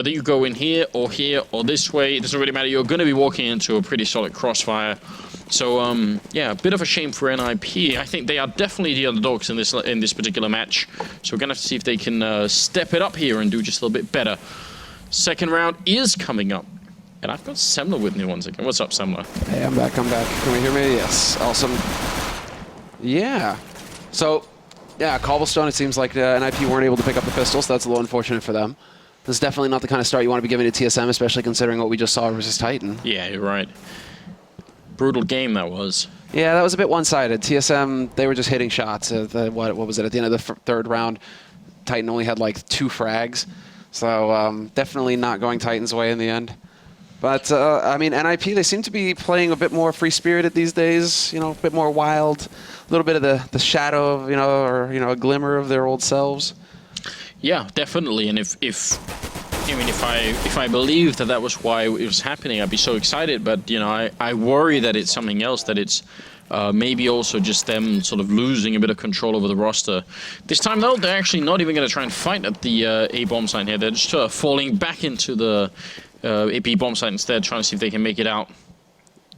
whether you go in here or this way, it doesn't really matter. You're going to be walking into a pretty solid crossfire. So, yeah, a bit of a shame for NiP. I think they are definitely the underdogs in this particular match. So we're going to have to see if they can step it up here and do just a little bit better. Second round is coming up. And I've got Semler with me once again. What's up, Semler? Hey, I'm back. Can we hear me? Yes. Awesome. Yeah. So, yeah, cobblestone, it seems like NiP weren't able to pick up the pistol, so that's a little unfortunate for them. This is definitely not the kind of start you want to be giving to TSM, especially considering what we just saw versus Titan. Yeah, you're right. Brutal game that was. Yeah, that was a bit one-sided. TSM, they were just hitting shots. What was it? At the end of the third round, Titan only had like 2 frags. So definitely not going Titan's way in the end. But, I mean, NiP, they seem to be playing a bit more free-spirited these days, you know, a bit more wild, a little bit of the shadow of, a glimmer of their old selves. Yeah, definitely. And if I believed that was why it was happening, I'd be so excited. But, I worry that it's something else, that it's maybe also just them sort of losing a bit of control over the roster. This time, though, they're actually not even going to try and fight at the A bomb site here. They're just falling back into the AP bomb site instead, trying to see if they can make it out.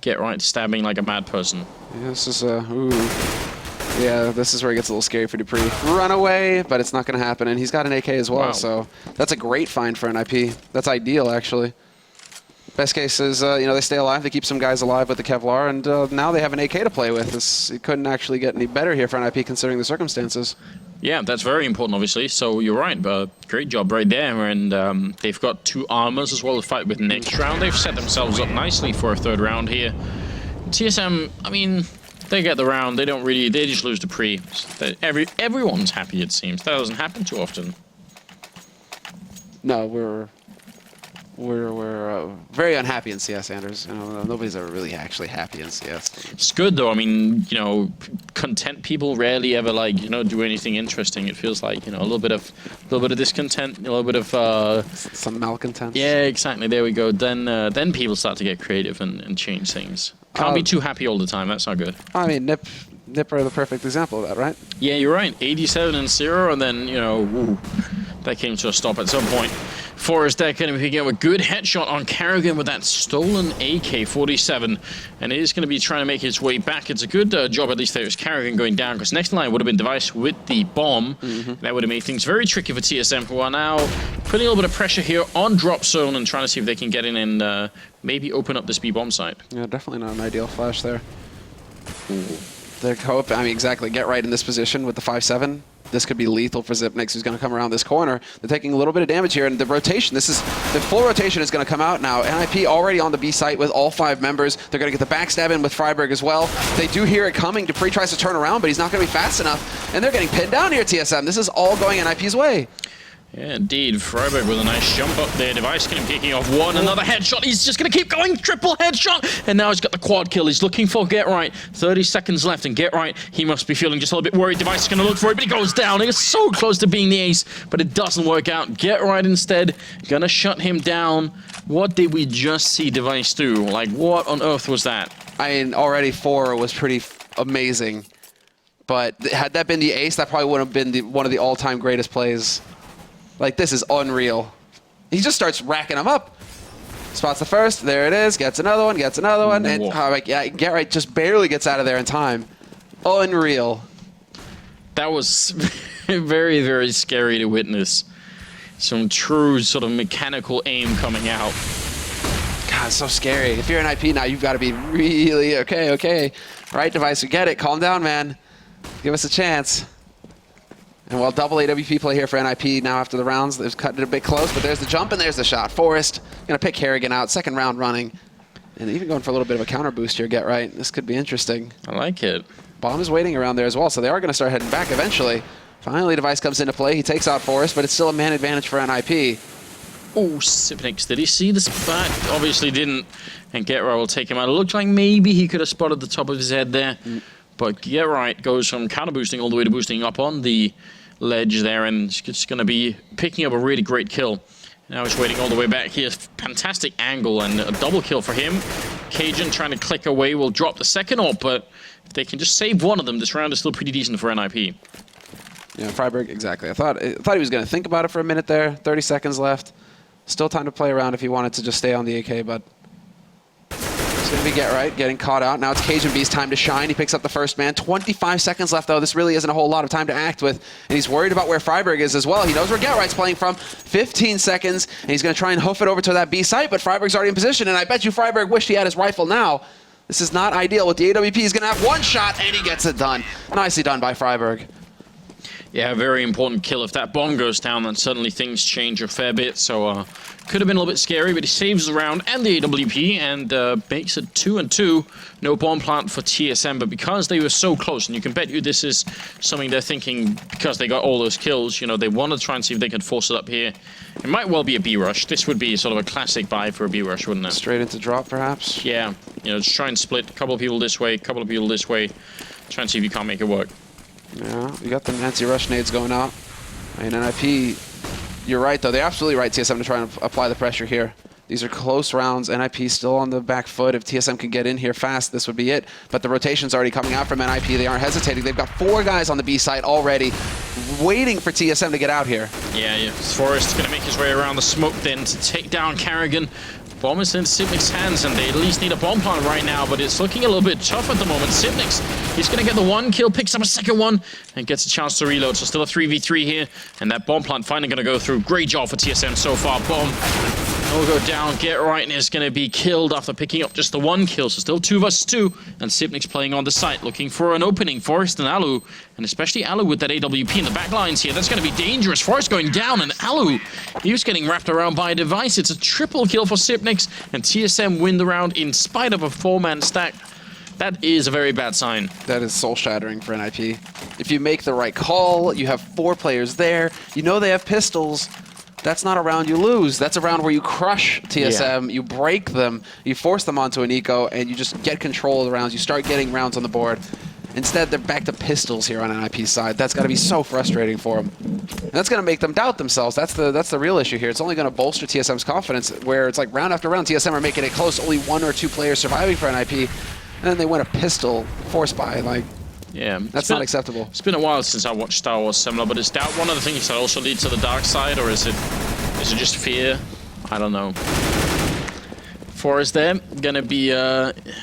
Get right, stabbing like a mad person. Yeah, this is yeah, this is where it gets a little scary for Dupree. Run away, but it's not going to happen, and he's got an AK as well, wow. So that's a great find for NiP. That's ideal, actually. Best case is, they stay alive, they keep some guys alive with the Kevlar, and now they have an AK to play with. It couldn't actually get any better here for NiP considering the circumstances. Yeah, that's very important, obviously. So you're right, but great job right there. And they've got 2 armors as well to fight with next round. They've set themselves up nicely for a 3rd round here. TSM, I mean, they get the round. They don't really. They just lose the pre. Everyone's happy, it seems. That doesn't happen too often. No, we're very unhappy in CS, Anders. Nobody's ever really actually happy in CS. It's good though. I mean, content people rarely ever do anything interesting. It feels like a little bit of discontent, a little bit of some malcontent. Yeah, exactly. There we go. Then people start to get creative and change things. Can't be too happy all the time. That's not good. I mean, NiP are the perfect example of that, right? Yeah, you're right. 87-0, and then ooh, that came to a stop at some point. Forrest there going to be picking up a good headshot on Carrigan with that stolen AK-47, and it is going to be trying to make its way back. It's a good job, at least there is Carrigan going down, because next line would have been Device with the bomb. That would have made things very tricky for TSM, who are now putting a little bit of pressure here on drop zone and trying to see if they can get in and maybe open up this B bomb site. Yeah, definitely not an ideal flash there. They're exactly. Get right in this position with the 5-7. This could be lethal for Xyp9x, who's going to come around this corner. They're taking a little bit of damage here, and the rotation, the full rotation is going to come out now. NiP already on the B site with all 5 members. They're going to get the backstab in with Freiberg as well. They do hear it coming. Dupree tries to turn around, but he's not going to be fast enough, and they're getting pinned down here, TSM. This is all going NiP's way. Yeah, indeed. Freiberg with a nice jump up there. Device going to be picking off one. Another headshot. He's just going to keep going. Triple headshot. And now he's got the quad kill. He's looking for Get Right. 30 seconds left. And Get Right, he must be feeling just a little bit worried. Device is going to look for it, but he goes down. He's so close to being the ace, but it doesn't work out. Get Right instead. Going to shut him down. What did we just see Device do? Like, what on earth was that? I mean, already 4 was pretty amazing. But had that been the ace, that probably would have been one of the all-time greatest plays. Like, this is unreal. He just starts racking them up. Spots the first, there it is, gets another one, and yeah, Get Right just barely gets out of there in time. Unreal. That was very, very scary to witness. Some true sort of mechanical aim coming out. God, it's so scary. If you're an NiP now, you've got to be really, okay. Right, Device, we get it. Calm down, man. Give us a chance. And while double AWP play here for NiP now after the rounds, they've cut it a bit close, but there's the jump and there's the shot. Forrest going to pick Harrigan out, 2nd round running. And even going for a little bit of a counter boost here, Get Right. This could be interesting. I like it. Bomb is waiting around there as well, so they are going to start heading back eventually. Finally, Device comes into play. He takes out Forrest, but it's still a man advantage for NiP. Oh, Xyp9x, did he see the spot? Obviously didn't. And Get Right will take him out. It looked like maybe he could have spotted the top of his head there. But Get Right goes from counter boosting all the way to boosting up on the ledge there, and it's going to be picking up a really great kill. Now he's waiting all the way back here. Fantastic angle and a double kill for him. Cajun trying to click away will drop the second ult, but if they can just save one of them, this round is still pretty decent for NiP. Yeah, Freiberg, exactly. I thought he was going to think about it for a minute there. 30 seconds left. Still time to play around if he wanted to just stay on the AK, but it's going to be Get Right, getting caught out. Now it's Cajun B's time to shine. He picks up the first man. 25 seconds left, though. This really isn't a whole lot of time to act with, and he's worried about where Freiburg is as well. He knows where Get Right's playing from. 15 seconds, and he's going to try and hoof it over to that B site, but Freiburg's already in position, and I bet you Freiburg wished he had his rifle now. This is not ideal. With the AWP, he's going to have one shot, and he gets it done. Nicely done by Freiburg. Yeah, very important kill. If that bomb goes down, then suddenly things change a fair bit. So could have been a little bit scary, but he saves the round and the AWP and makes it 2-2. No bomb plant for TSM, but because they were so close, and you can bet you this is something they're thinking because they got all those kills, you know, they want to try and see if they can force it up here. It might well be a B rush. This would be sort of a classic buy for a B rush, wouldn't it? Straight into drop, perhaps? Yeah, you know, just try and split a couple of people this way, a couple of people this way. Try and see if you can't make it work. Yeah, you got the Nancy Rush nades going out. I mean, NiP, you're right, though. They're absolutely right, TSM, to try and apply the pressure here. These are close rounds. NiP still on the back foot. If TSM can get in here fast, this would be it. But the rotation's already coming out from NiP. They aren't hesitating. They've got 4 guys on the B site already, waiting for TSM to get out here. Yeah. Forrest's going to make his way around the smoke then to take down Carrigan. Bomb is in Sipnik's hands, and they at least need a bomb plant right now, but it's looking a little bit tough at the moment. Sipnik's, he's going to get the 1 kill, picks up a second one, and gets a chance to reload. So still a 3v3 here, and that bomb plant finally going to go through. Great job for TSM so far. Bomb will go down. Get Right is going to be killed after picking up just the 1 kill. So still 2 versus 2, and Sipnik's playing on the site, looking for an opening. Forrest and Alu, and especially Alu with that AWP in the back lines here. That's going to be dangerous. Forrest going down, and Alu, he was getting wrapped around by a device. It's a triple kill for Sipnik's, and TSM win the round in spite of a 4-man stack. That is a very bad sign. That is soul-shattering for NiP. If you make the right call, you have 4 players there, you know they have pistols. That's not a round you lose. That's a round where you crush TSM, you break them, you force them onto an eco, and you just get control of the rounds. You start getting rounds on the board. Instead, they're back to pistols here on NiP's side. That's got to be so frustrating for them. And that's going to make them doubt themselves. That's the real issue here. It's only going to bolster TSM's confidence, where it's like round after round, TSM are making it close, only 1 or 2 players surviving for NiP, and then they win a pistol forced by, like, yeah, that's not acceptable. It's been a while since I watched Star Wars Seminar, but is doubt one of the things that also leads to the dark side, or is it just fear? I don't know. Forrest there, gonna be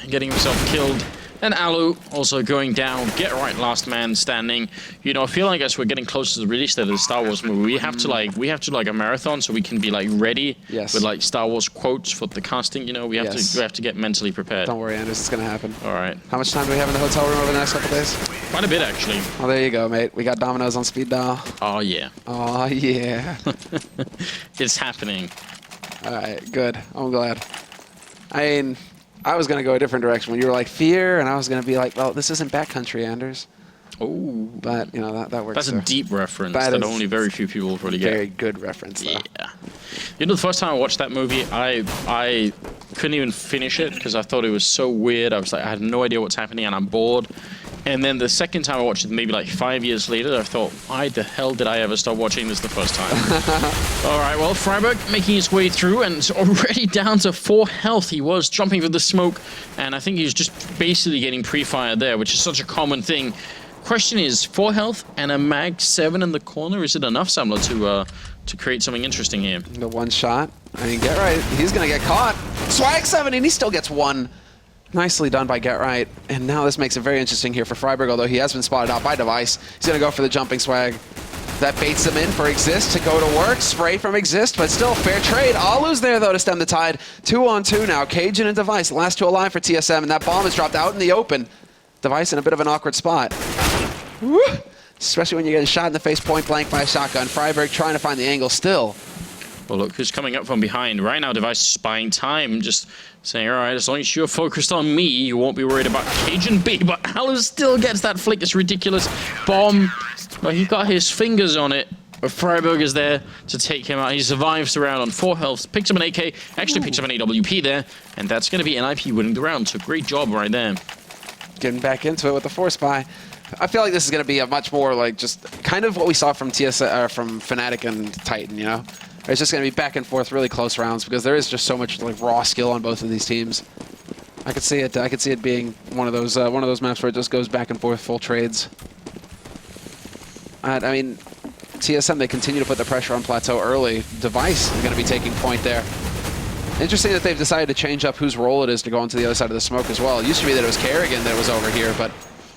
getting himself killed. And Alu also going down. Get Right, last man standing. You know, I feel like as we're getting close to the release date of the Star Wars movie, we have to like a marathon so we can be like ready with like Star Wars quotes for the casting. You know, we have to get mentally prepared. Don't worry, Anders, it's gonna happen. All right. How much time do we have in the hotel room over the next couple days? Quite a bit, actually. Oh, there you go, mate. We got Domino's on speed dial. Oh yeah. Oh yeah. It's happening. All right, good. I'm glad. I mean, I was going to go a different direction when you were like fear, and I was going to be like, well, this isn't backcountry, Anders. Oh. But, you know, that works. That's a deep reference that only very few people really get. Very good reference, though. Yeah. You know, the first time I watched that movie, I couldn't even finish it because I thought it was so weird. I was like, I had no idea what's happening, and I'm bored. And then the second time I watched it, maybe like 5 years later, I thought, why the hell did I ever start watching this the first time? All right, well, Freiburg making his way through, and it's already down to 4 health. He was jumping for the smoke, and I think he was just basically getting pre-fired there, which is such a common thing. Question is, 4 health and a mag 7 in the corner, is it enough, Samler, to create something interesting here? The 1 shot. I mean, Get Right, he's going to get caught. Swag 7, and he still gets 1. Nicely done by Get Right. And now this makes it very interesting here for Freiburg, although he has been spotted out by Device. He's going to go for the jumping swag. That baits him in for Exist to go to work. Spray from Exist, but still fair trade. Alu's there, though, to stem the tide. 2-on-2 now. Cajun and Device. Last 2 alive for TSM, and that bomb is dropped out in the open. Device in a bit of an awkward spot. Woo! Especially when you're getting shot in the face point blank by a shotgun. Freiburg trying to find the angle still. Well, look who's coming up from behind. Right now, Device is buying time, just saying, all right, as long as you're focused on me, you won't be worried about Cajun B. But Alu still gets that flick. It's ridiculous. Bomb. But he got his fingers on it. But Freiburg is there to take him out. He survives the round on 4 health. Picks up an AK. Actually picks up an AWP there. And that's going to be NiP winning the round. So great job right there. Getting back into it with the force buy. I feel like this is going to be a much more like just kind of what we saw from from Fnatic and Titan, you know? It's just going to be back and forth, really close rounds because there is just so much like raw skill on both of these teams. I could see it. I could see it being one of those maps where it just goes back and forth, full trades. I mean, TSM, they continue to put the pressure on Plateau early. Device is going to be taking point there. Interesting that they've decided to change up whose role it is to go into the other side of the smoke as well. It used to be that it was Kerrigan that was over here, but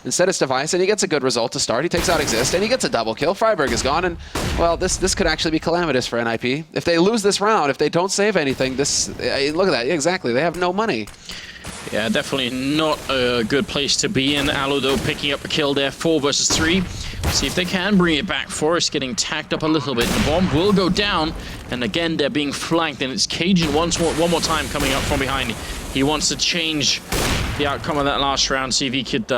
instead it's Device, and he gets a good result to start. He takes out Exist, and he gets a double kill. Freiburg is gone, and, well, this could actually be calamitous for NiP. If they lose this round, if they don't save anything, look at that. Exactly. They have no money. Yeah, definitely not a good place to be in. Alu, though, picking up a kill there, 4 versus 3. See if they can bring it back. Forest getting tacked up a little bit. The bomb will go down, and again, they're being flanked, and it's Cajun one more time coming up from behind. He wants to change the outcome of that last round, see if he could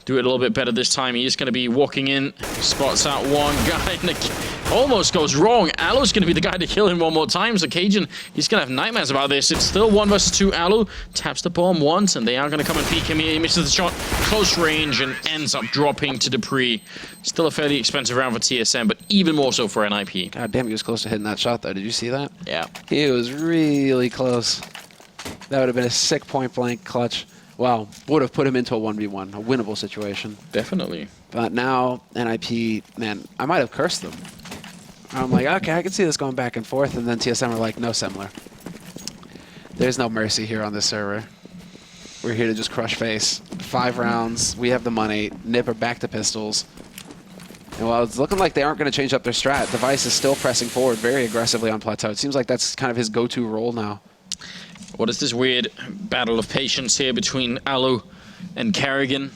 do it a little bit better this time. He is going to be walking in, spots out one guy, and almost goes wrong. Alu's going to be the guy to kill him one more time, so Cajun, he's going to have nightmares about this. It's still 1 versus 2. Alu taps the bomb once, and they are going to come and peek him. He misses the shot, close range, and ends up dropping to Dupree. Still a fairly expensive round for TSM, but even more so for NiP. God damn, he was close to hitting that shot, though. Did you see that? Yeah. He was really close. That would have been a sick point-blank clutch. Well, would have put him into a 1v1, a winnable situation. Definitely. But now, NiP, man, I might have cursed them. I'm like, okay, I can see this going back and forth, and then TSM are like, no, Semler. There's no mercy here on this server. We're here to just crush face. 5 rounds, we have the money, NiP are back to pistols. And while it's looking like they aren't going to change up their strat, Device is still pressing forward very aggressively on Plateau. It seems like that's kind of his go-to role now. What is this weird battle of patience here between Alu and Kerrigan?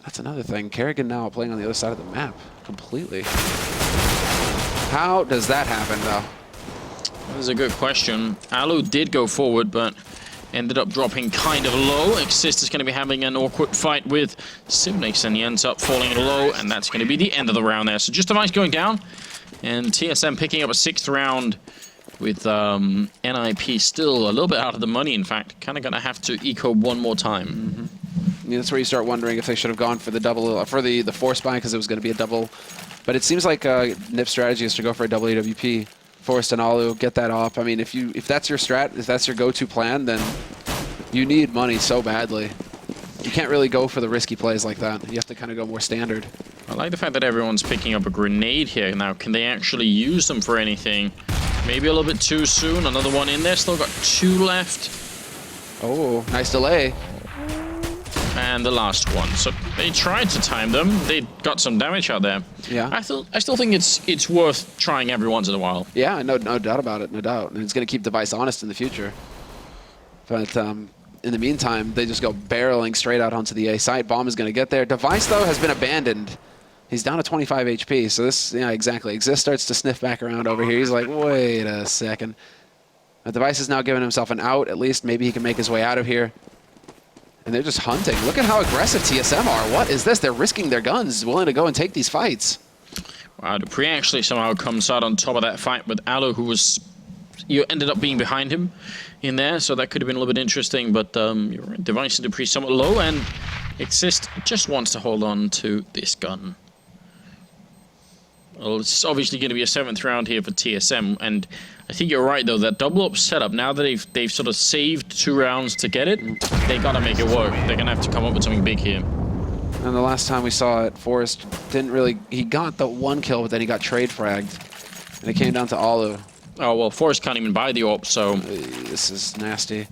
That's another thing. Kerrigan now playing on the other side of the map completely. How does that happen, though? That is a good question. Alu did go forward, but ended up dropping kind of low. Exist is going to be having an awkward fight with Simnix, and he ends up falling low, and that's going to be the end of the round there. So just Device going down, and TSM picking up a 6th round with NiP still a little bit out of the money, in fact. Kind of going to have to eco one more time. Mm-hmm. Yeah, that's where you start wondering if they should have gone for the double, for the force buy, because it was going to be a double. But it seems like NiP's strategy is to go for a double AWP. Forrest and Alu, get that off. I mean, if that's your strat, if that's your go-to plan, then you need money so badly. You can't really go for the risky plays like that. You have to kind of go more standard. I like the fact that everyone's picking up a grenade here. Now, can they actually use them for anything? Maybe a little bit too soon. Another one in there. Still got 2 left. Oh, nice delay. And the last one. So they tried to time them. They got some damage out there. Yeah. I still think it's worth trying every once in a while. Yeah, no doubt about it. No doubt. And it's going to keep Device honest in the future. But in the meantime, they just go barreling straight out onto the A site. Bomb is going to get there. Device, though, has been abandoned. He's down to 25 HP, so this, yeah, exactly. Exist starts to sniff back around over here. He's like, wait a second. The Device is now giving himself an out, at least. Maybe he can make his way out of here. And they're just hunting. Look at how aggressive TSM are. What is this? They're risking their guns, willing to go and take these fights. Wow, Dupree actually somehow comes out on top of that fight with Alu, who was... You ended up being behind him in there, so that could have been a little bit interesting, but Device and Dupree somewhat low, and Exist just wants to hold on to this gun. Well, it's obviously going to be a 7th round here for TSM, and I think you're right, though, that double up setup, now that they've sort of saved 2 rounds to get it, they got to make it work. They're going to have to come up with something big here. And the last time we saw it, Forrest didn't really... He got the 1 kill, but then he got trade fragged, and it came down to Alu. Oh, well, Forrest can't even buy the AWP, so... This is nasty.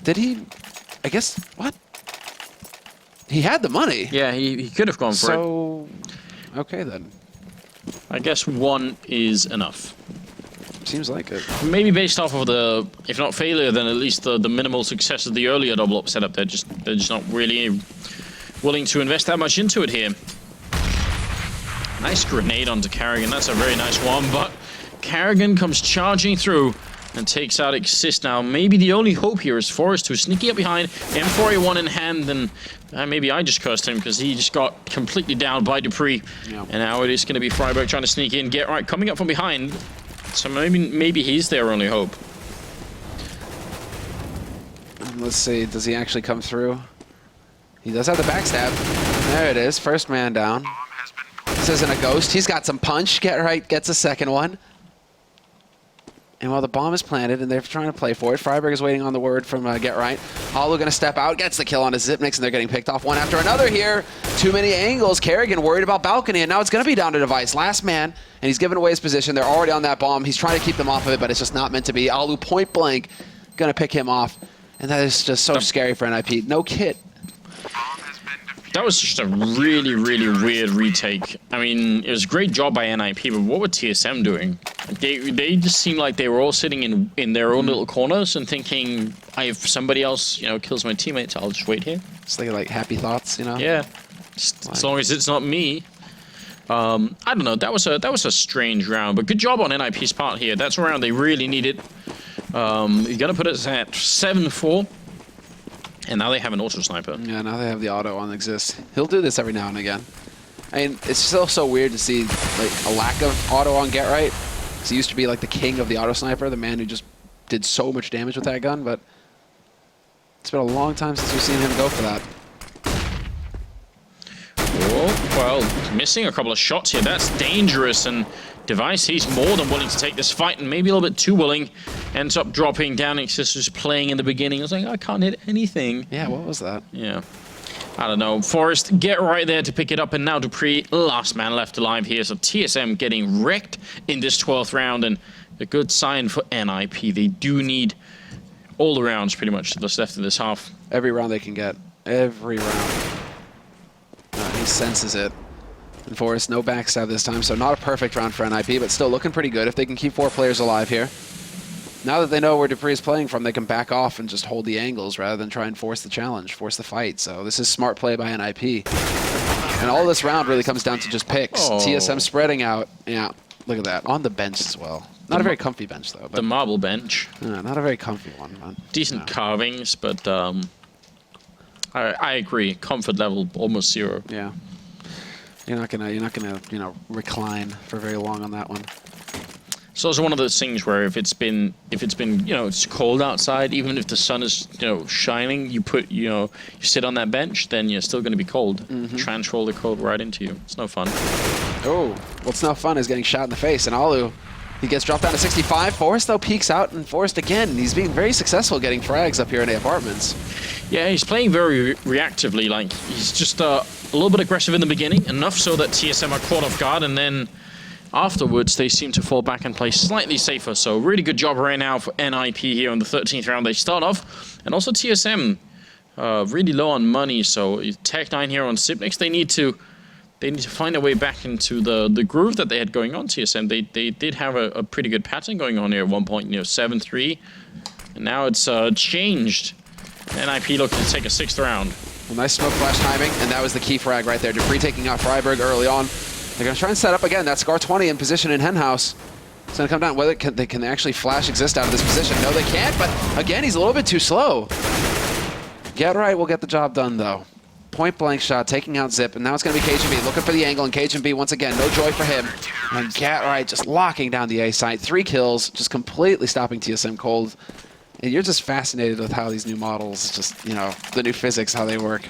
Did he... I guess... What? He had the money. Yeah, he could have gone for it. So... Okay, then. I guess 1 is enough. Seems like it. Maybe based off of the, if not failure, then at least the minimal success of the earlier double up setup. They're just not really willing to invest that much into it here. Nice grenade onto Kerrigan. That's a very nice one, but Kerrigan comes charging through and takes out Exist now. Maybe the only hope here is Forrest, who's sneaking up behind, M4A1 in hand, and maybe I just cursed him because he just got completely down by Dupree. Yeah. And now it is going to be Freiburg trying to sneak in, get right, coming up from behind. So maybe he's their only hope. Let's see, does he actually come through? He does have the backstab. There it is, first man down. This isn't a ghost. He's got some punch. Get right, gets a second one. And while the bomb is planted and they're trying to play for it, Freiburg is waiting on the word from Get Right. Alu going to step out, gets the kill on his Zipnix, and they're getting picked off one after another here. Too many angles. Kerrigan worried about balcony, and now it's going to be down to Device. Last man, and he's given away his position. They're already on that bomb. He's trying to keep them off of it, but it's just not meant to be. Alu point blank going to pick him off, and that is just so scary for NiP. No kit. That was just a really, really weird retake. I mean, it was a great job by NiP, but what were TSM doing? They just seemed like they were all sitting in their own little corners and thinking, if somebody else, kills my teammates, I'll just wait here. It's like happy thoughts, Yeah, just as long as it's not me. I don't know. That was a strange round, but good job on NiP's part here. That's a round they really needed. You're gonna put us at 7-4. And now they have an auto sniper. Yeah, now they have the auto on Exist. He'll do this every now and again. I mean, it's still so weird to see like a lack of auto on Get Right. Because he used to be like the king of the auto sniper, the man who just did so much damage with that gun. But it's been a long time since we've seen him go for that. Oh, well, missing a couple of shots here. That's dangerous. And Device, he's more than willing to take this fight, and maybe a little bit too willing. Ends up dropping down. Exist just playing in the beginning. I was like, I can't hit anything. Yeah, what was that? Yeah. I don't know. Forrest, Get Right there to pick it up, and now Dupree, last man left alive here. So TSM getting wrecked in this 12th round, and a good sign for NiP. They do need all the rounds pretty much that's left in this half. Every round they can get. Every round. He senses it. And Forrest, no backstab this time, so not a perfect round for NiP, but still looking pretty good if they can keep 4 players alive here. Now that they know where Dupree is playing from, they can back off and just hold the angles rather than try and force the challenge, force the fight. So this is smart play by NiP. And all this round really comes down to just picks. Oh. TSM spreading out. Yeah, look at that. On the bench as well. Not a very comfy bench, though. But The marble bench. not a very comfy one, man. Decent carvings, but I agree. Comfort level almost 0. Yeah. You're not gonna recline for very long on that one. It's also one of those things where if it's been it's cold outside, even if the sun is shining, you sit on that bench, then you're still going to be cold. Transfer all the cold right into you. It's no fun. Oh, what's no fun is getting shot in the face. And Alu, he gets dropped down to 65. Forrest though peeks out, and Forrest again, he's being very successful getting frags up here in the apartments. Yeah, he's playing very reactively. Like he's just a little bit aggressive in the beginning, enough so that TSM are caught off guard, and then afterwards they seem to fall back and play slightly safer. So really good job right now for NiP here in the 13th round. They start off, and also TSM really low on money. So Tech9 here on Zipnix, they need to find their way back into the groove that they had going on. TSM, they did have a pretty good pattern going on here at one point. 7-3, and now it's changed. NiP looking to take a 6th round. A nice smoke flash timing, and that was the key frag right there. Dupree taking out Freiburg early on. They're going to try and set up again. That Scar 20 in position in Henhouse. It's going to come down. Whether they can actually flash Exist out of this position. No, they can't, but again, he's a little bit too slow. Get Right will get the job done, though. Point blank shot, taking out Zip, and now it's going to be KGB looking for the angle, and KGB once again, no joy for him. And Get Right just locking down the A site. 3 kills, just completely stopping TSM cold. And you're just fascinated with how these new models, just, the new physics, how they work.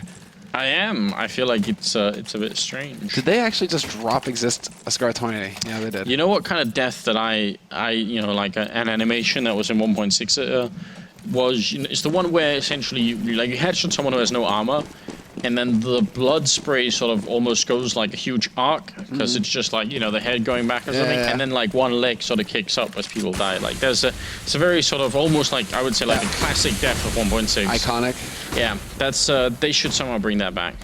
I am. I feel like it's a bit strange. Did they actually just drop Exist a Scar 20? Yeah, they did. You know what kind of death that I like an animation that was in 1.6 was, it's the one where essentially you headshot someone who has no armor, and then the blood spray sort of almost goes like a huge arc, because it's just like, the head going back or something, and then like one leg sort of kicks up as people die. Like it's a very sort of almost like, I would say like a classic death of 1.6. Iconic. Yeah, that's they should somehow bring that back.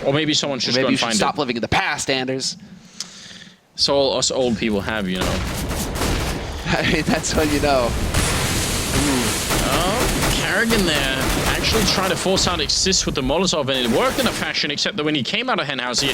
Or maybe someone should Maybe go you and should find stop it. living in the past, Anders. So all us old people have, I mean, that's what you know. Oh, Kerrigan there actually trying to force out Exist with the Molotov, and it worked in a fashion, except that when he came out of Henhouse, he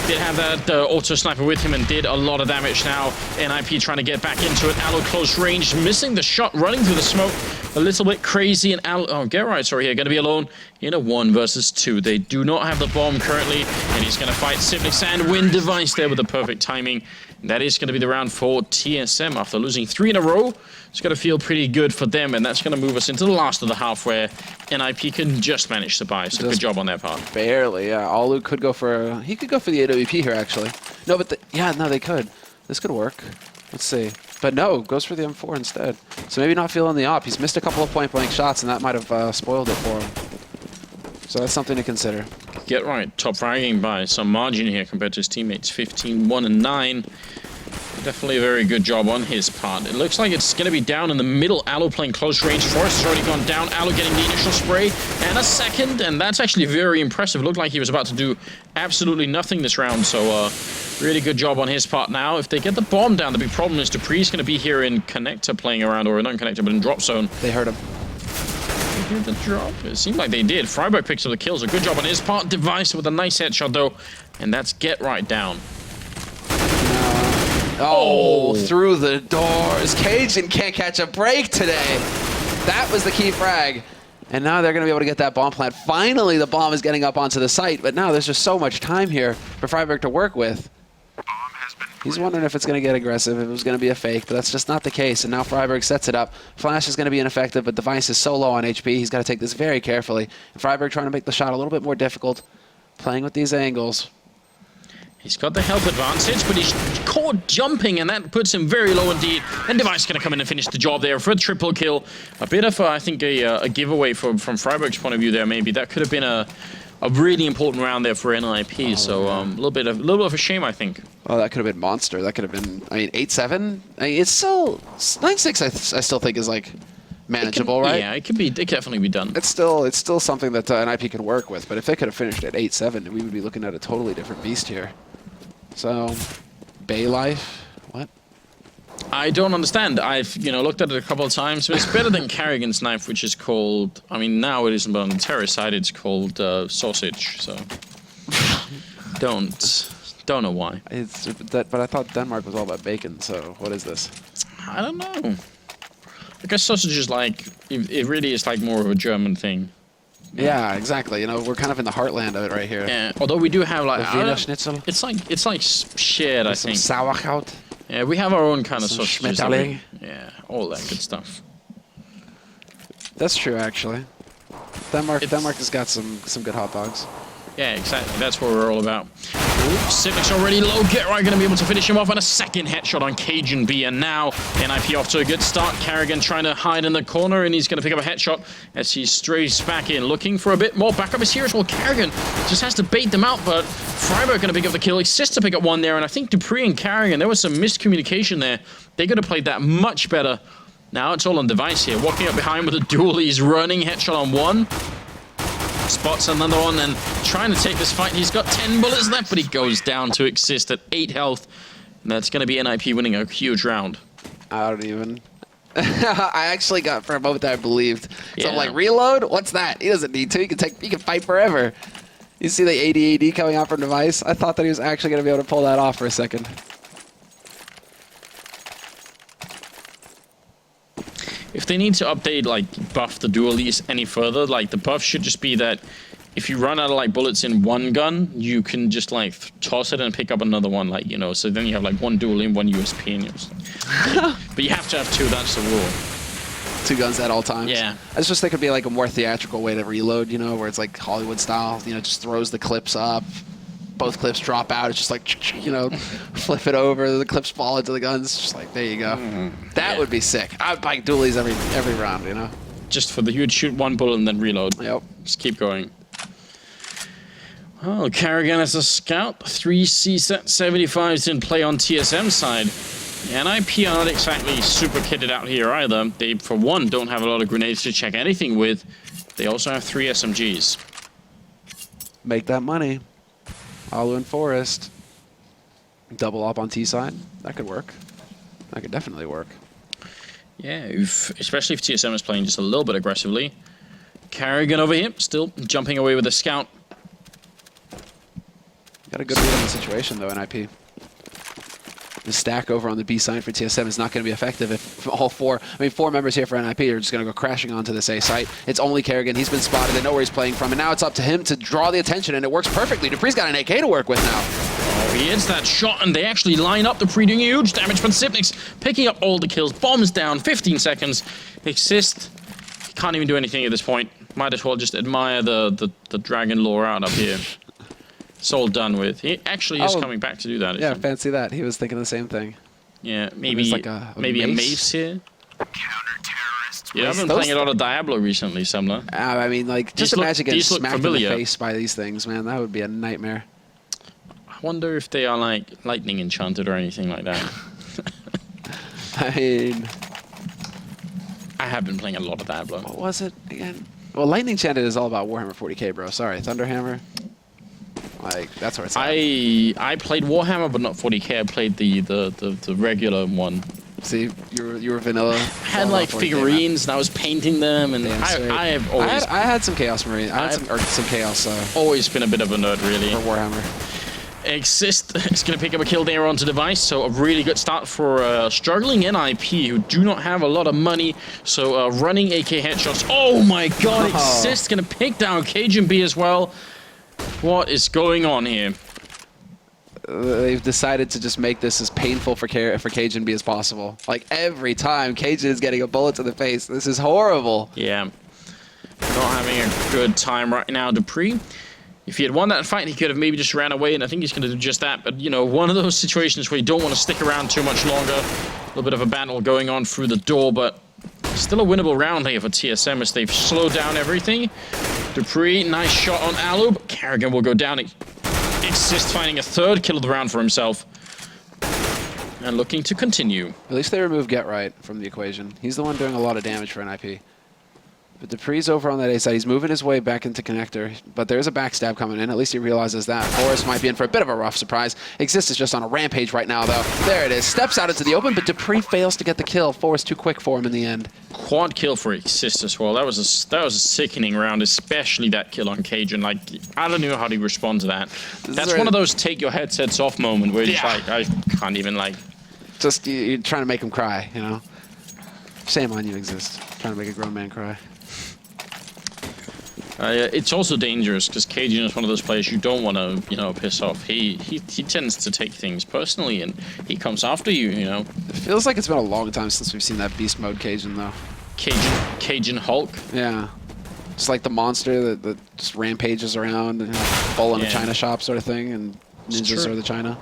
did have that auto sniper with him and did a lot of damage. Now NiP trying to get back into it. Alu close range, missing the shot, running through the smoke. A little bit crazy, and Get Right, sorry, here, going to be alone in a 1 versus 2. They do not have the bomb currently, and he's going to fight Zipnix and win Device there with the perfect timing. And that is going to be the round for TSM after losing 3 in a row. It's going to feel pretty good for them, and that's going to move us into the last of the half where NiP can just manage to buy. So good job on their part. Barely, yeah. Alu could go for he could go for the AWP here actually. No, but no, they could. This could work. Let's see. But no, goes for the M4 instead. So maybe not feeling the op. He's missed a couple of point-blank shots, and that might have spoiled it for him. So that's something to consider. Get right, top fragging by some margin here compared to his teammates. 15-1-9. Definitely a very good job on his part. It looks like it's going to be down in the middle. Allo playing close range. Forrest has already gone down. Allo getting the initial spray and a second, and that's actually very impressive. It looked like he was about to do absolutely nothing this round, so really good job on his part. Now, if they get the bomb down, the big problem is Dupree's going to be here in connector playing around, or not in connector, but in drop zone. They heard him. They heard the drop. It seemed like they did. Freiburg picks up the kills. A good job on his part. Device with a nice headshot, though, and that's Get Right down. Oh, through the doors. Cajun can't catch a break today. That was the key frag. And now they're going to be able to get that bomb plant. Finally, the bomb is getting up onto the site, but now there's just so much time here for Freiburg to work with. He's wondering if it's going to get aggressive, if it was going to be a fake, but that's just not the case. And now Freiburg sets it up. Flash is going to be ineffective, but Device is so low on HP, he's got to take this very carefully. And Freiburg trying to make the shot a little bit more difficult, playing with these angles. He's got the health advantage, but he's caught jumping, and that puts him very low indeed. And Device going to come in and finish the job there for a triple kill. A bit of, I think, a giveaway from Freiburg's point of view there, maybe. That could have been a really important round there for NiP, so a little bit of a shame, I think. Oh, that could have been monster. That could have been, I mean, 8-7? I mean, it's still, 9-6 I still think is, like, manageable, right? Yeah, it could definitely be done. It's still something that NiP can work with, but if they could have finished at 8-7, we would be looking at a totally different beast here. So, Bay Life, what? I don't understand. I've looked at it a couple of times. It's better than Carrigan's knife, which is called. I mean, now it isn't, but on the terrorist side, it's called sausage. So, don't know why. But I thought Denmark was all about bacon. So, what is this? I don't know. I guess sausage is like it really is like more of a German thing. Yeah, exactly. You know, we're kind of in the heartland of it right here. Yeah, although we do have like Wiener Schnitzel. It's like shared, I think. Some Sauerkraut. Yeah, we have our own kind of sausages. Schmetterling. Yeah, all that good stuff. That's true, actually. Denmark has got some good hot dogs. Yeah, exactly. That's what we're all about. Civic's already low. Get Right going to be able to finish him off, and a second headshot on Cajun B. And now NiP off to a good start. Carrigan trying to hide in the corner, and he's going to pick up a headshot as he strays back in, looking for a bit more backup is here as well. Carrigan just has to bait them out, but Freiburg going to pick up the kill. Exists to pick up one there, and I think Dupree and Carrigan, there was some miscommunication there. They could have played that much better. Now it's all on Device here. Walking up behind with a duel. He's running. Headshot on one. Spots another one and trying to take this fight. He's got 10 bullets left, but he goes down to Exist at 8 health. And that's going to be NiP winning a huge round. I don't even... I actually got for a moment that I believed. So I'm like, reload? What's that? He doesn't need to. He can fight forever. You see the AD coming out from Device? I thought that he was actually going to be able to pull that off for a second. If they need to update, like, buff the dualies any further, like, the buff should just be that if you run out of, like, bullets in one gun, you can just, like, toss it and pick up another one, like, so then you have, like, one dual in, one USP in yours. But you have to have two, that's the rule. 2 guns at all times? Yeah. I just think it could be, like, a more theatrical way to reload, where it's, like, Hollywood style, just throws the clips up. Both clips drop out. It's just like, flip it over. The clips fall into the guns. Just like, there you go. That would be sick. I would buy dualies every round, Just for you'd shoot one bullet and then reload. Yep. Just keep going. Well, Carrigan as a scout. 3 C-75s in play on TSM side. NiP are not exactly super kitted out here either. They, for one, don't have a lot of grenades to check anything with. They also have 3 SMGs. Make that money. Alu and Forest. Double up on T side. That could work. That could definitely work. Yeah, especially if TSM is playing just a little bit aggressively. Carrigan over here, still jumping away with a scout. Got a good read on the situation though, NiP. The stack over on the B side for TSM is not going to be effective if all 4 members here for NiP are just going to go crashing onto this A site. It's only Carrigan. He's been spotted. They know where he's playing from, and now it's up to him to draw the attention, and it works perfectly. Dupree's got an AK to work with now. Oh, he hits that shot, and they actually line up. Dupree doing huge damage, but Sipnik's picking up all the kills. Bombs down, 15 seconds. Exist. He can't even do anything at this point. Might as well just admire the dragon lore out up here. It's all done with. He actually is coming back to do that. Yeah, fancy that. He was thinking the same thing. Yeah, maybe like a maybe a mace? mace here. Yeah, I've been playing a lot of Diablo recently, Sumler. I mean, like, just These imagine getting these look smacked in familiar. the face by these things, man. That would be a nightmare. I wonder if they are like lightning enchanted or anything like that. I mean, I have been playing a lot of Diablo. what was it again? Well, Lightning Enchanted is all about Warhammer 40k, bro. Sorry, Thunderhammer. Like, that's where it's at. I played Warhammer, but not 40k. I played the regular one. See, you were vanilla. I had like figurines, and I was painting them, and I have always I had some Chaos Marine. I had some Chaos always been a bit of a nerd, really. for Warhammer. Exist is going to pick up a kill there onto device, so a really good start for struggling NiP, who do not have a lot of money. So running AK headshots. Oh my god, Exist going to pick down Cajun B as well. What is going on here? They've decided to just make this as painful for Cajun B as possible. Like, every time Cajun is getting a bullet to the face. This is horrible. Yeah. Not having a good time right now, Dupree. If he had won that fight, he could have maybe just ran away, and I think he's going to do just that. But, you know, one of those situations where you don't want to stick around too much longer. A little bit of a battle going on through the door, but still a winnable round here for TSM as they've slowed down everything. Dupree, nice shot on Alub. Kerrigan will go down. Exist finding a third kill of the round for himself. And looking to continue. At least they removed Get Right from the equation. He's the one doing a lot of damage for NiP. But Dupree's over on that A side. He's moving his way back into connector. But there's a backstab coming in. At least he realizes that. Forrest might be in for a bit of a rough surprise. Exist is just on a rampage right now, though. There it is. Steps out into the open, but Dupree fails to get the kill. Forrest too quick for him in the end. Quad kill for Exist as well. That was a sickening round, especially that kill on Cajun. Like, I don't know how to respond to that. That's one of those take your headsets off moment where you're just like, I can't even like... Just you're trying to make him cry, you know? Shame on you, Exist. Trying to make a grown man cry. It's also dangerous because Cajun is one of those players you don't want to, you know, piss off. He tends to take things personally, and he comes after you, you know. It feels like it's been a long time since we've seen that beast mode Cajun, though. Cajun Hulk. Yeah. Just like the monster that just rampages around and bull in a China shop sort of thing, and ninjas are the China.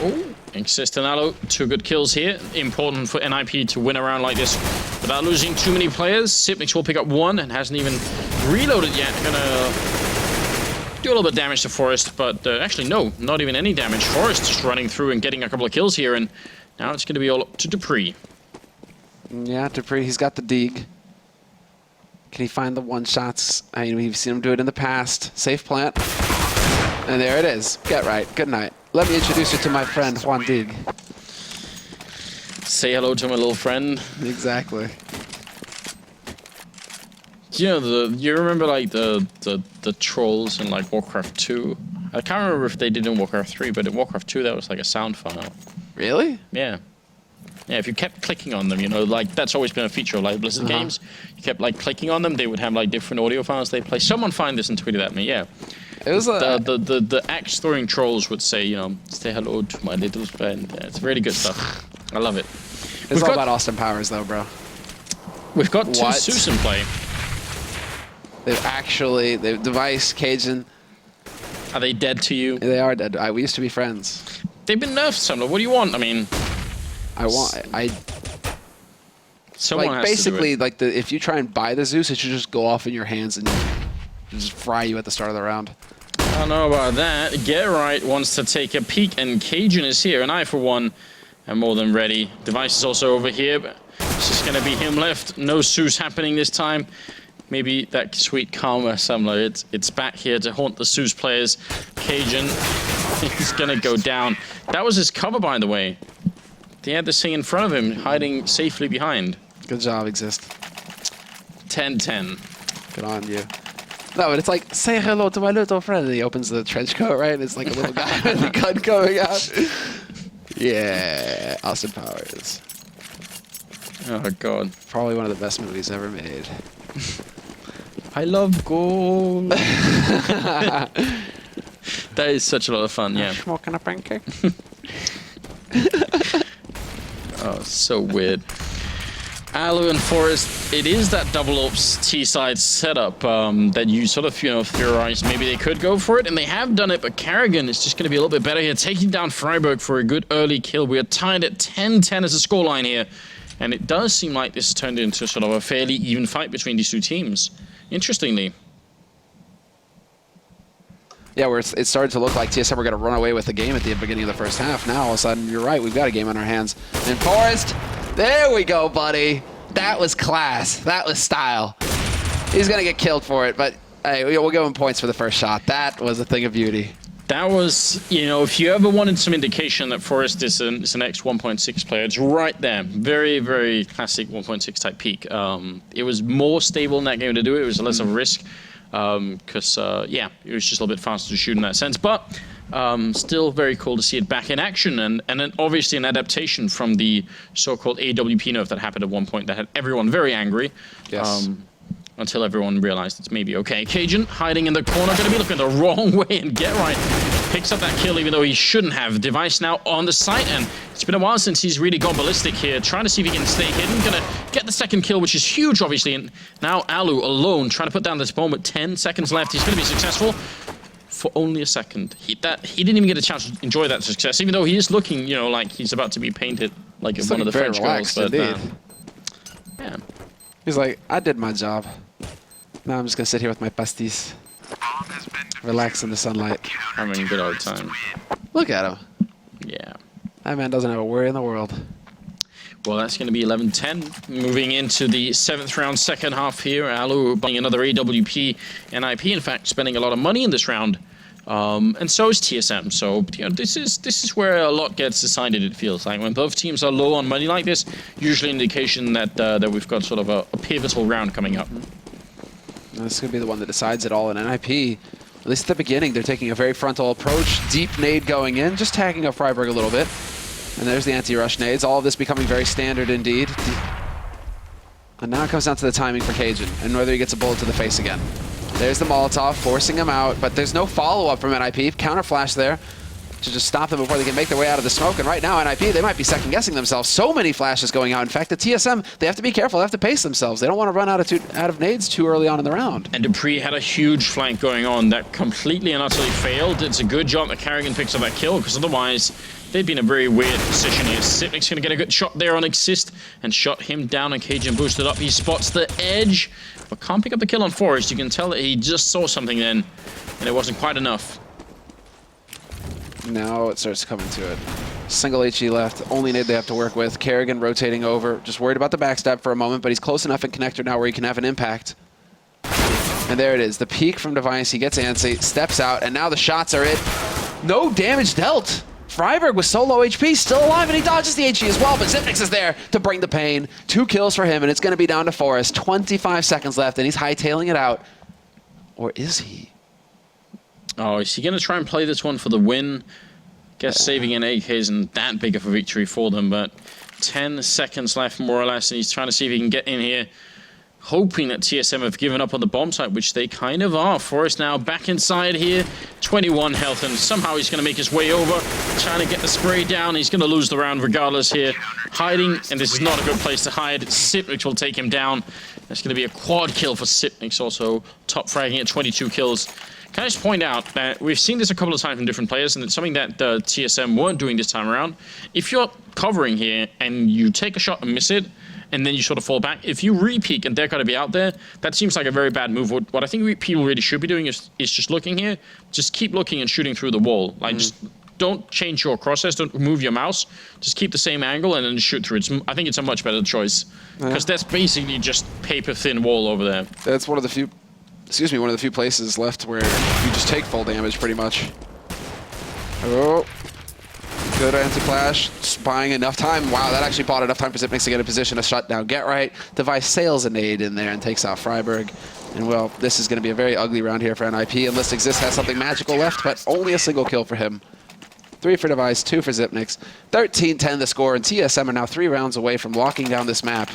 Oh, Exist and Allo, 2 good kills here. Important for NiP to win a round like this without losing too many players. Sipnix will pick up 1 and hasn't even reloaded yet. Gonna do a little bit of damage to Forrest, but actually no, not even any damage. Forrest just running through and getting a couple of kills here, and now it's gonna be all up to Dupree. Yeah, Dupree, he's got the dig. Can he find the one-shots? I mean, we've seen him do it in the past. Safe plant. And there it is. Get right. Good night. Let me introduce you to my friend, Juan Dig. Say hello to my little friend. Exactly. You know, you remember like the trolls in like Warcraft 2? I can't remember if they did in Warcraft 3, but in Warcraft 2 that was like a sound file. Really? Yeah. Yeah, if you kept clicking on them, you know, like that's always been a feature of like Blizzard games. You kept like clicking on them, they would have like different audio files they play. Someone find this and tweeted at me, yeah. It was the axe throwing trolls would say, you know, say hello to my little friend. Yeah, it's really good stuff. I love it. It's all about Austin Powers, though, bro. We've got 2 Zeus in play. They've Device, Cajun. Are they dead to you? They are dead. We used to be friends. They've been nerfed, Sumler. What do you want? I mean, someone like has basically to do it. like if you try and buy the Zeus, it should just go off in your hands and just fry you at the start of the round. I don't know about that. Get Right wants to take a peek, and Cajun is here, and I, for one, am more than ready. Device is also over here, but it's just going to be him left. No Zeus happening this time. Maybe that sweet karma, Sumler. It's back here to haunt the Zeus players. Cajun, he's going to go down. That was his cover, by the way. He had this thing in front of him, hiding safely behind. Good job, Exist. 10-10. Good on you. No, but it's like, say hello to my little friend. And he opens the trench coat, right? And it's like a little guy with a gun coming out. Yeah, Austin Powers. Oh, God. Probably one of the best movies ever made. I love gold. That is such a lot of fun, yeah. Smoking a pancake. Oh, so weird. Alu and Forest, it is that double ops T-side setup that you sort of, theorize maybe they could go for it, and they have done it, but Carrigan is just going to be a little bit better here, taking down Freiburg for a good early kill. We are tied at 10-10 as a scoreline here, and it does seem like this has turned into sort of a fairly even fight between these two teams, interestingly. Yeah, where it started to look like TSM were going to run away with the game at the beginning of the first half. Now, all of a sudden, you're right, we've got a game on our hands. And Forrest, there we go, buddy. That was class. That was style. He's going to get killed for it, but hey, we'll give him points for the first shot. That was a thing of beauty. That was, if you ever wanted some indication that Forrest is an X 1.6 player, it's right there. Very, very classic 1.6 type peak. It was more stable in that game to do it. It was less of a risk. Because, it was just a little bit faster to shoot in that sense. But still very cool to see it back in action. And then obviously an adaptation from the so-called AWP nerf that happened at one point that had everyone very angry. Yes. Until everyone realized it's maybe okay. Cajun hiding in the corner, going to be looking the wrong way, and Get Right picks up that kill even though he shouldn't have. Device now on the site, and it's been a while since he's really gone ballistic here, trying to see if he can stay hidden. Going to get the second kill, which is huge, obviously, and now Alu alone trying to put down this bomb with 10 seconds left. He's going to be successful for only a second. He didn't even get a chance to enjoy that success, even though he is looking, like he's about to be painted like one of the French girls. But, yeah. He's like, I did my job. Now I'm just going to sit here with my pastis. Relax in the sunlight. Having a good old time. Look at him. Yeah. That man doesn't have a worry in the world. Well, that's going to be 11-10. Moving into the 7th round, second half here. Alu buying another AWP and NiP. In fact, spending a lot of money in this round. And so is TSM. So, this is where a lot gets decided, it feels like. When both teams are low on money like this, usually an indication that we've got sort of a pivotal round coming up. This could be the one that decides it all. And NiP, at least at the beginning, they're taking a very frontal approach. Deep nade going in, just tagging up Freiburg a little bit. And there's the anti-rush nades. All of this becoming very standard indeed. And now it comes down to the timing for Cajun and whether he gets a bullet to the face again. There's the Molotov, forcing him out, but there's no follow-up from NiP. Counter flash there to just stop them before they can make their way out of the smoke. And right now, NiP, they might be second-guessing themselves. So many flashes going out. In fact, the TSM, they have to be careful. They have to pace themselves. They don't want to run out of nades too early on in the round. And Dupree had a huge flank going on that completely and utterly failed. It's a good job that Carrigan picks up that kill, because otherwise they'd be in a very weird position here. Sipnik's going to get a good shot there on Exist and shot him down, and Cajun boosted up. He spots the edge, but can't pick up the kill on Forrest. You can tell that he just saw something then, and it wasn't quite enough. Now it starts coming to it. Single HE left, only nade they have to work with. Carrigan rotating over, just worried about the backstab for a moment, but he's close enough in connector now where he can have an impact. And there it is, the peek from Device. He gets antsy, steps out, and now the shots are in. No damage dealt. Freiburg was so low HP, still alive, and he dodges the HE as well, but Zipnix is there to bring the pain. 2 kills for him, and it's going to be down to Forrest. 25 seconds left, and he's hightailing it out. Or is he? Oh, is he going to try and play this one for the win? Guess saving an AK isn't that big of a victory for them, but 10 seconds left, more or less, and he's trying to see if he can get in here, hoping that TSM have given up on the bomb site, which they kind of are. Forrest now back inside here, 21 health, and somehow he's going to make his way over, trying to get the spray down. He's going to lose the round regardless here. Hiding, and this is not a good place to hide. Sipnix will take him down. That's going to be a quad kill for Sipnix, also top fragging at 22 kills. Can I just point out that we've seen this a couple of times from different players, and it's something that TSM weren't doing this time around. If you're covering here and you take a shot and miss it, and then you sort of fall back, if you re-peek and they're going to be out there, that seems like a very bad move. What I think people really should be doing is just looking here. Just keep looking and shooting through the wall. Like, just don't change your crosshairs, don't move your mouse. Just keep the same angle and then shoot through. I think it's a much better choice, because that's basically just paper-thin wall over there. That's one of the few... one of the few places left where you just take full damage, pretty much. Oh. Good anti-flash. Just buying enough time. Wow, that actually bought enough time for Zipnix to get a position to shut down Get Right. Device sails a nade in there and takes out Freiburg. And, well, this is going to be a very ugly round here for NiP, unless Exist has something magical left, but only a single kill for him. 3 for Device, 2 for Zipnix. 13-10 the score, and TSM are now 3 rounds away from locking down this map.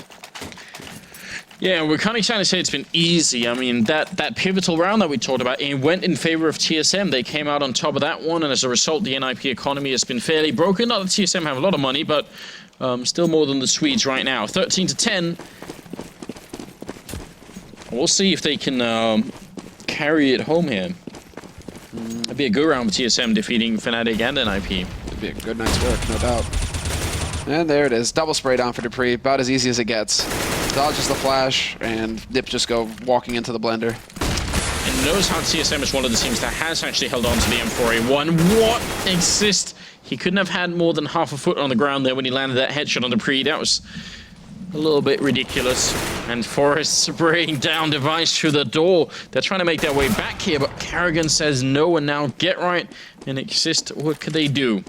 Yeah, we're kind of trying to say it's been easy. I mean, that pivotal round that we talked about, it went in favor of TSM. They came out on top of that one, and as a result, the NiP economy has been fairly broken. Not that TSM have a lot of money, but Still more than the Swedes right now. 13-10. We'll see if they can carry it home here. It'd be a good round for TSM defeating Fnatic and NiP. It'd be a good night's work, no doubt. And there it is. Double spray down for dupreeh. About as easy as it gets. Dodges the flash, and NiP just go walking into the blender. And knows how TSM is one of the teams that has actually held on to the M4A1. What exist? He couldn't have had more than half a foot on the ground there when he landed that headshot on dupreeh. That was a little bit ridiculous. And Forest spraying down Device through the door. They're trying to make their way back here, but Karrigan says no, and now Get Right and Exist. What could they do?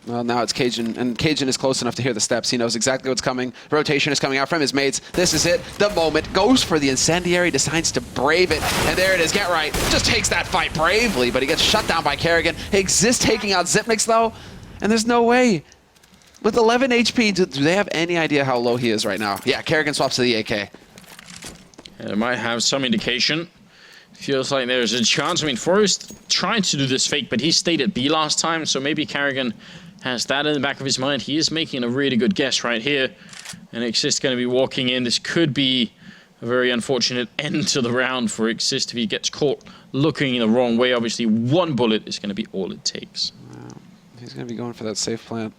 Well, now it's Cajun, and Cajun is close enough to hear the steps. He knows exactly what's coming. Rotation is coming out from his mates. This is it. The moment. Goes for the incendiary, decides to brave it. And there it is. Get Right. Just takes that fight bravely, but he gets shut down by Karrigan. Exist taking out Xyp9x, though. And there's no way. With 11 HP, do they have any idea how low he is right now? Yeah, Karrigan swaps to the AK. And it might have some indication. Feels like there's a chance. I mean, Forrest tried to do this fake, but he stayed at B last time, so maybe Karrigan has that in the back of his mind. He is making a really good guess right here. And Exist going to be walking in. This could be a very unfortunate end to the round for Exist if he gets caught looking in the wrong way. Obviously, one bullet is going to be all it takes. Wow. He's going to be going for that safe plant.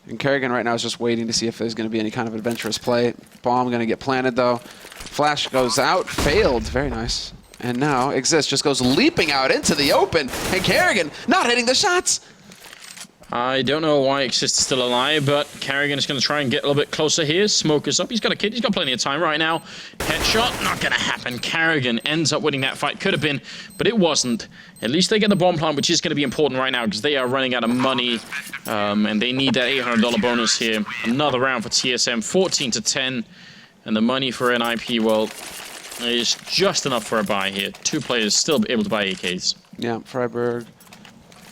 And Karrigan right now is just waiting to see if there's going to be any kind of adventurous play. Bomb going to get planted, though. Flash goes out. Failed. Very nice. And now Exist just goes leaping out into the open. And Karrigan not hitting the shots. I don't know why Exist is still alive, but Karrigan is going to try and get a little bit closer here. Smoke is up. He's got a kid. He's got plenty of time right now. Headshot, not going to happen. Karrigan ends up winning that fight. Could have been, but it wasn't. At least they get the bomb plant, which is going to be important right now because they are running out of money, and they need that $800 bonus here. Another round for TSM, 14-10, and the money for NiP, well, is just enough for a buy here. Two players still able to buy AKs. Yeah, Freiburg.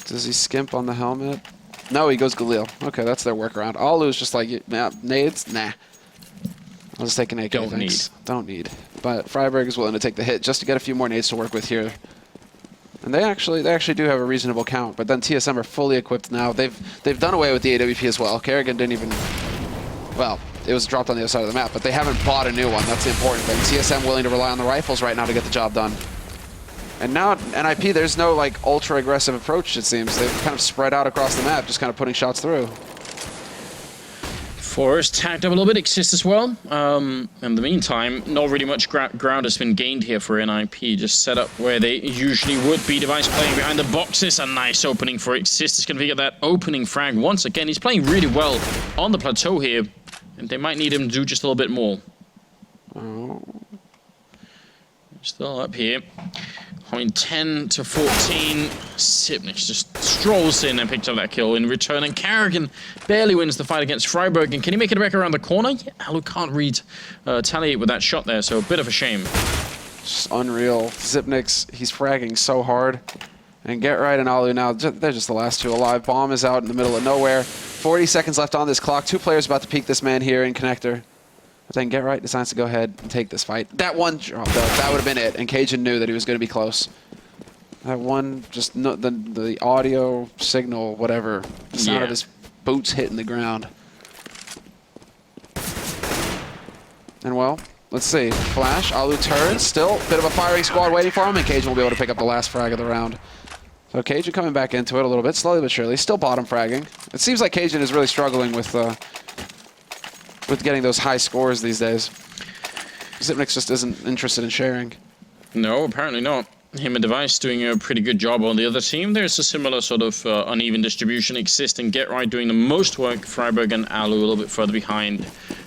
Does he skimp on the helmet? No, he goes Galil. Okay, that's their workaround. Alu's just like, nah, nades? Nah. I'll just take an AK. Don't need. Don't need. But Freiburg is willing to take the hit just to get a few more nades to work with here. And they actually do have a reasonable count, but then TSM are fully equipped now. They've done away with the AWP as well. Karrigan didn't even, well, it was dropped on the other side of the map, but they haven't bought a new one. That's the important thing. TSM willing to rely on the rifles right now to get the job done. And now NiP, there's no like ultra aggressive approach, it seems. They've kind of spread out across the map, just kind of putting shots through. Forest tagged up a little bit, Exist as well. In the meantime, not really much ground has been gained here for NiP. Just set up where they usually would be. Device playing behind the boxes. A nice opening for Exist. Is going to get that opening frag once again. He's playing really well on the plateau here. And they might need him to do just a little bit more. Oh. Still up here. I mean, 10-14. Xyp9x just strolls in and picks up that kill in return. And Karrigan barely wins the fight against Freiburg. And can he make it back around the corner? Yeah, Alu can't retaliate with that shot there, so a bit of a shame. Just unreal. Xyp9x, he's fragging so hard. And Get Right and Alu now, they're just the last two alive. Bomb is out in the middle of nowhere. 40 seconds left on this clock. Two players about to peek this man here in Connector. But then Get Right decides to go ahead and take this fight. That one drop, though, that would have been it. And Cajun knew that he was going to be close. That one, just no, the audio signal, whatever, the sound of his boots hitting the ground. And well, let's see. Flash, Alu turns, still a bit of a firing squad waiting for him, and Cajun will be able to pick up the last frag of the round. So Cajun coming back into it a little bit, slowly but surely. Still bottom fragging. It seems like Cajun is really struggling with getting those high scores these days. Xyp9x just isn't interested in sharing. No, apparently not. Him and Device doing a pretty good job on the other team. There's a similar sort of uneven distribution existing. Get Right doing the most work. Freiburg and Alu a little bit further behind.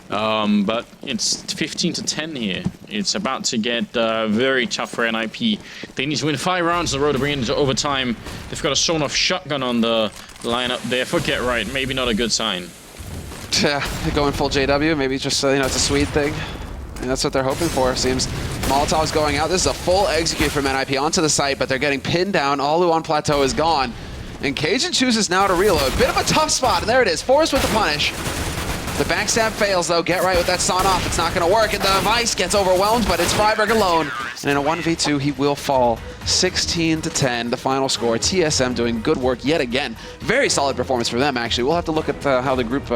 But it's 15-10 here. It's about to get very tough for NiP. They need to win 5 rounds in a row to bring it into overtime. They've got a sawn-off shotgun on the lineup there for Get Right. Maybe not a good sign. Yeah, they're going full JW. Maybe just, it's a Swede thing. And that's what they're hoping for, it seems. Molotov's going out. This is a full execute from NiP onto the site, but they're getting pinned down. Alu on plateau is gone. And Cajun chooses now to reload. Bit of a tough spot, and there it is. Forrest with the punish. The backstab fails, though. Get Right with that sawn off. It's not going to work, and the Device gets overwhelmed, but it's Freiburg alone. And in a 1v2, he will fall. 16 to 10, the final score. TSM doing good work yet again. Very solid performance for them, actually. We'll have to look at how the group